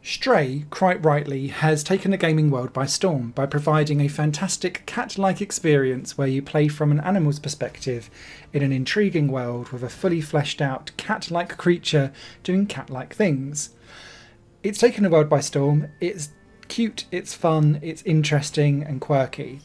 Stray, quite rightly, has taken the gaming world by storm by providing a fantastic cat-like experience where you play from an animal's perspective in an intriguing world with a fully fleshed out cat-like creature doing cat-like things. It's taken the world by storm, it's cute, it's fun, it's interesting and quirky.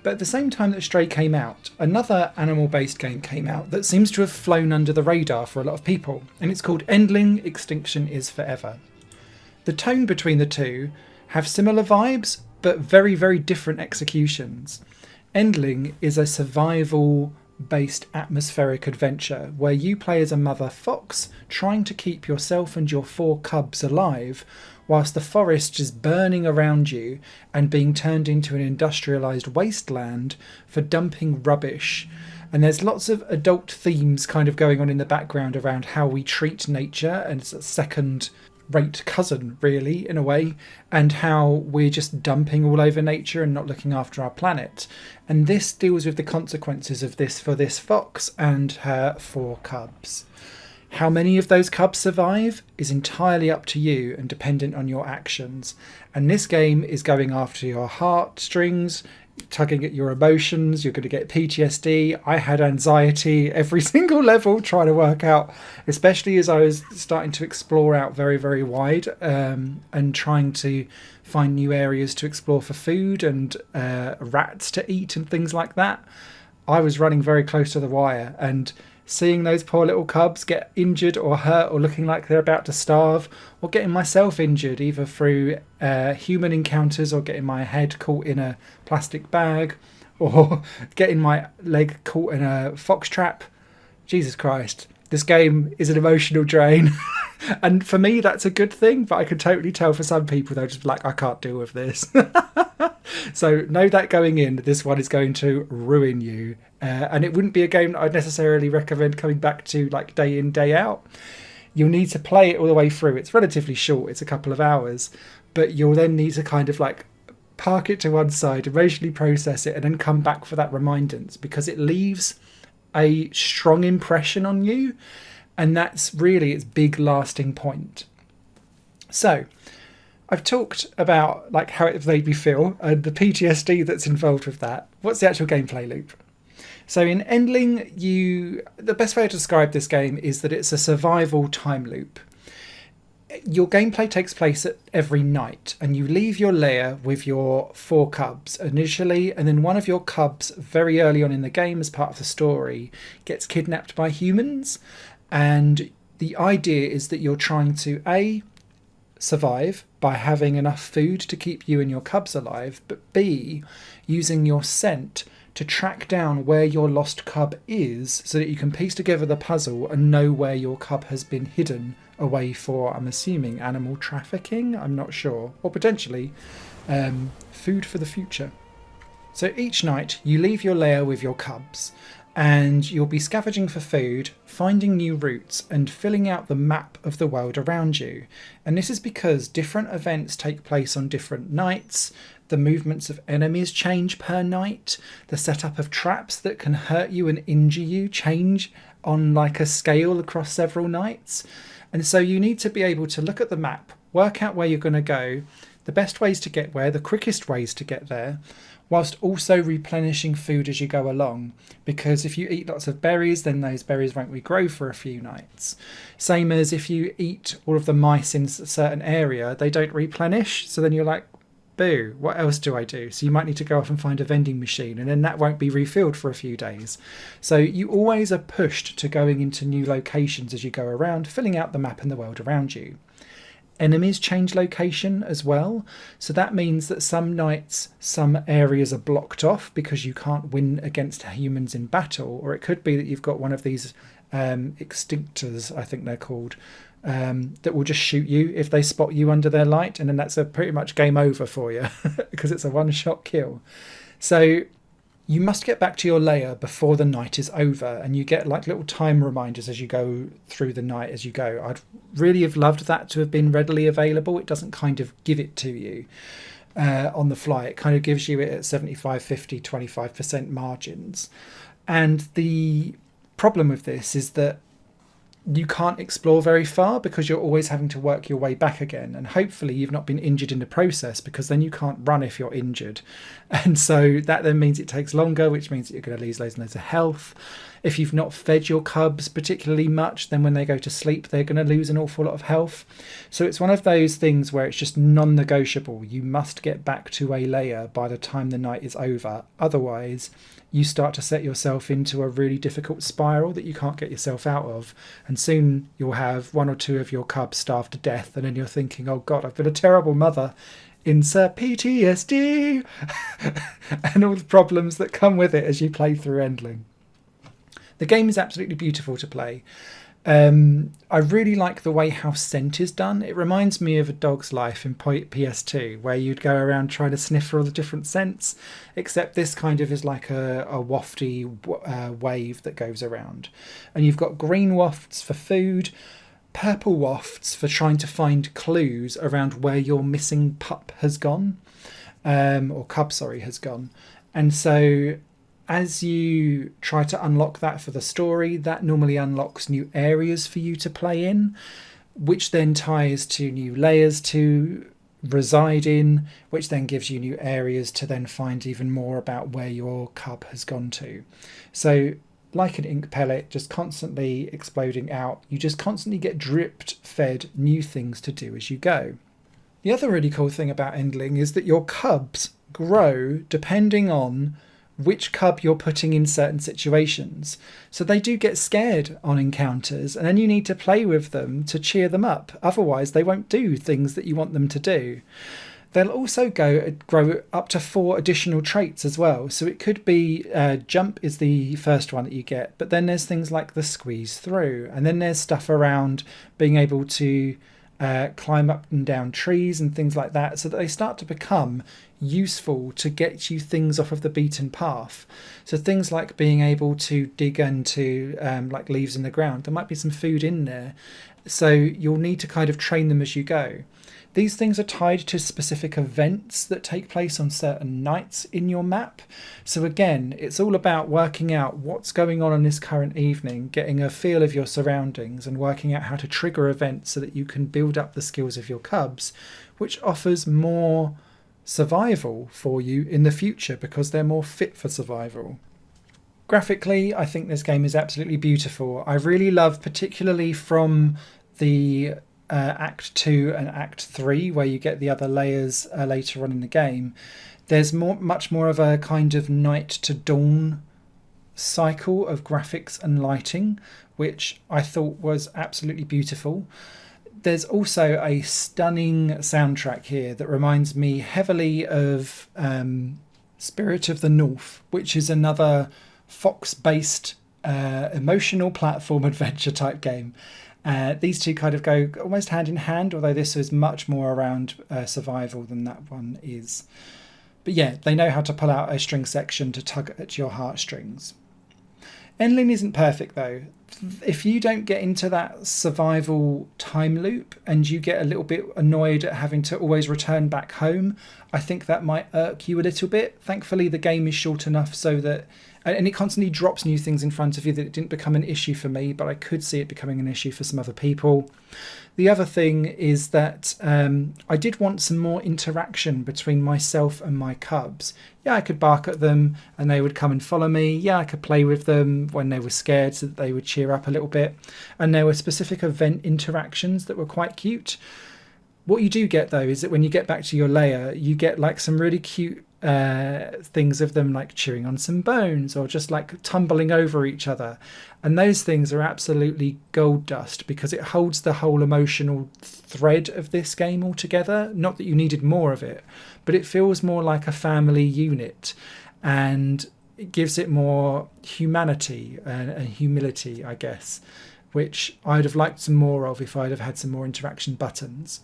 But at the same time that Stray came out, another animal-based game came out that seems to have flown under the radar for a lot of people, and it's called Endling, Extinction is Forever. The tone between the two have similar vibes, but very, very different executions. Endling is a survival-based atmospheric adventure where you play as a mother fox trying to keep yourself and your 4 cubs alive whilst the forest is burning around you and being turned into an industrialised wasteland for dumping rubbish. And there's lots of adult themes kind of going on in the background around how we treat nature, and it's a second-rate cousin, really, in a way, and how we're just dumping all over nature and not looking after our planet. And this deals with the consequences of this for this fox and her 4 cubs. How many of those cubs survive is entirely up to you and dependent on your actions. And this game is going after your heartstrings, tugging at your emotions. You're going to get PTSD. I had anxiety every single level trying to work out, especially as I was starting to explore out very, very wide and trying to find new areas to explore for food and rats to eat and things like that. I was running very close to the wire, and seeing those poor little cubs get injured or hurt or looking like they're about to starve, or getting myself injured either through human encounters or getting my head caught in a plastic bag or getting my leg caught in a fox trap. Jesus Christ, this game is an emotional drain. And for me, that's a good thing, but I can totally tell for some people they're just like, I can't deal with this. So know that going in, this one is going to ruin you. And it wouldn't be a game that I'd necessarily recommend coming back to like day in, day out. You'll need to play it all the way through. It's relatively short, it's a couple of hours, but you'll then need to kind of like park it to one side, emotionally process it, and then come back for that remindance, because it leaves a strong impression on you. And that's really its big lasting point. So I've talked about like how it made me feel and the PTSD that's involved with that. What's the actual gameplay loop? So in Endling, the best way to describe this game is that it's a survival time loop. Your gameplay takes place at every night, and you leave your lair with your 4 cubs initially, and then one of your cubs very early on in the game as part of the story gets kidnapped by humans. And the idea is that you're trying to A, survive by having enough food to keep you and your cubs alive, but B, using your scent to track down where your lost cub is so that you can piece together the puzzle and know where your cub has been hidden away for, I'm assuming, animal trafficking? I'm not sure. Or potentially food for the future. So each night you leave your lair with your cubs, and you'll be scavenging for food, finding new routes, and filling out the map of the world around you. And this is because different events take place on different nights, the movements of enemies change per night, the setup of traps that can hurt you and injure you change on like a scale across several nights. And so you need to be able to look at the map, work out where you're going to go, the best ways to get where, the quickest ways to get there, whilst also replenishing food as you go along, because if you eat lots of berries, then those berries won't regrow for a few nights. Same as if you eat all of the mice in a certain area, they don't replenish, so then you're like, boo, what else do I do? So you might need to go off and find a vending machine, and then that won't be refilled for a few days. So you always are pushed to going into new locations as you go around, filling out the map and the world around you. Enemies change location as well, so that means that some nights some areas are blocked off because you can't win against humans in battle, or it could be that you've got one of these extinctors, I think they're called, that will just shoot you if they spot you under their light, and then that's a pretty much game over for you because it's a one-shot kill. So you must get back to your lair before the night is over, and you get like little time reminders as you go through the night as you go. I'd really have loved that to have been readily available. It doesn't kind of give it to you on the fly. It kind of gives you it at 75, 50, 25% margins. And the problem with this is that you can't explore very far because you're always having to work your way back again. And hopefully you've not been injured in the process, because then you can't run if you're injured. And so that then means it takes longer, which means that you're going to lose loads and loads of health. If you've not fed your cubs particularly much, then when they go to sleep, they're going to lose an awful lot of health. So it's one of those things where it's just non-negotiable. You must get back to a lair by the time the night is over. Otherwise, you start to set yourself into a really difficult spiral that you can't get yourself out of. And soon you'll have one or two of your cubs starved to death. And then you're thinking, oh God, I've been a terrible mother. Insert PTSD and all the problems that come with it as you play through Endling. The game is absolutely beautiful to play. I really like the way how scent is done. It reminds me of A Dog's Life in PS2, where you'd go around trying to sniff for all the different scents, except this kind of is like a wafty wave that goes around. And you've got green wafts for food, purple wafts for trying to find clues around where your missing pup has gone, or cub, sorry, has gone. And so as you try to unlock that for the story, that normally unlocks new areas for you to play in, which then ties to new layers to reside in, which then gives you new areas to then find even more about where your cub has gone to. So like an ink pellet, just constantly exploding out, you just constantly get dripped fed new things to do as you go. The other really cool thing about Endling is that your cubs grow depending on which cub you're putting in certain situations. So they do get scared on encounters, and then you need to play with them to cheer them up. Otherwise, they won't do things that you want them to do. They'll also grow up to 4 additional traits as well. So it could be jump is the first one that you get, but then there's things like the squeeze through, and then there's stuff around being able to climb up and down trees and things like that, so that they start to become useful to get you things off of the beaten path. So things like being able to dig into like leaves in the ground, there might be some food in there, so you'll need to kind of train them as you go. These things are tied to specific events that take place on certain nights in your map. So again, it's all about working out what's going on this current evening, getting a feel of your surroundings and working out how to trigger events so that you can build up the skills of your cubs, which offers more survival for you in the future because they're more fit for survival. Graphically, I think this game is absolutely beautiful. I really love, particularly from the Act 2 and Act 3, where you get the other layers later on in the game, there's much more of a kind of night to dawn cycle of graphics and lighting, which I thought was absolutely beautiful. There's also a stunning soundtrack here that reminds me heavily of Spirit of the North, which is another Fox-based emotional platform adventure type game. These two kind of go almost hand in hand, although this is much more around survival than that one is. But yeah, they know how to pull out a string section to tug at your heartstrings. Endling isn't perfect though. If you don't get into that survival time loop and you get a little bit annoyed at having to always return back home, I think that might irk you a little bit. Thankfully, the game is short enough so that, and it constantly drops new things in front of you, that it didn't become an issue for me, but I could see it becoming an issue for some other people. The other thing is that I did want some more interaction between myself and my cubs. Yeah, I could bark at them and they would come and follow me. Yeah, I could play with them when they were scared so that they would cheer up a little bit. And there were specific event interactions that were quite cute. What you do get though is that when you get back to your lair, you get like some really cute things of them like chewing on some bones or just like tumbling over each other, and those things are absolutely gold dust because it holds the whole emotional thread of this game all together. Not that you needed more of it, but it feels more like a family unit and it gives it more humanity and humility, I guess, which I'd have liked some more of if I'd have had some more interaction buttons.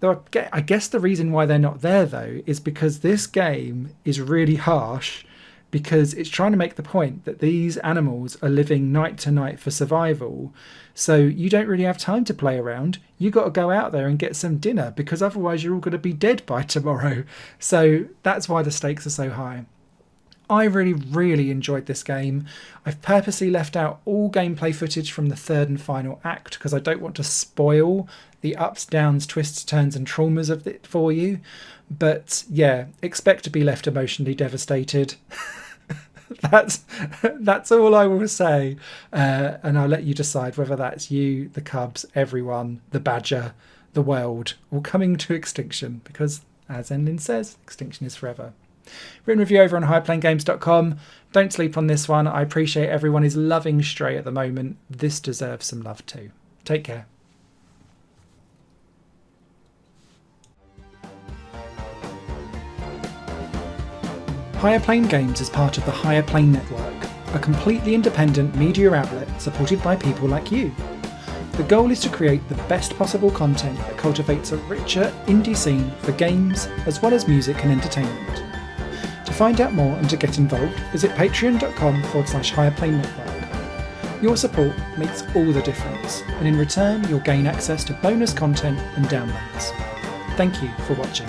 Though I guess the reason why they're not there, though, is because this game is really harsh because it's trying to make the point that these animals are living night to night for survival. So you don't really have time to play around. You got to go out there and get some dinner because otherwise you're all going to be dead by tomorrow. So that's why the stakes are so high. I really enjoyed this game. I've purposely left out all gameplay footage from the third and final act because I don't want to spoil the ups, downs, twists, turns and traumas of it for you. But yeah, expect to be left emotionally devastated. That's all I will say. And I'll let you decide whether that's you, the Cubs, everyone, the Badger, the world, all coming to extinction because, as Endling says, extinction is forever. Written review over on highplayinggames.com. Don't sleep on this one. I appreciate everyone is loving Stray at the moment. This deserves some love too. Take care. Higher Plane Games is part of the Higher Plane Network, a completely independent media outlet supported by people like you. The goal is to create the best possible content that cultivates a richer indie scene for games as well as music and entertainment. To find out more and to get involved, visit patreon.com/higherplane network. Your support makes all the difference, and in return you'll gain access to bonus content and downloads. Thank you for watching.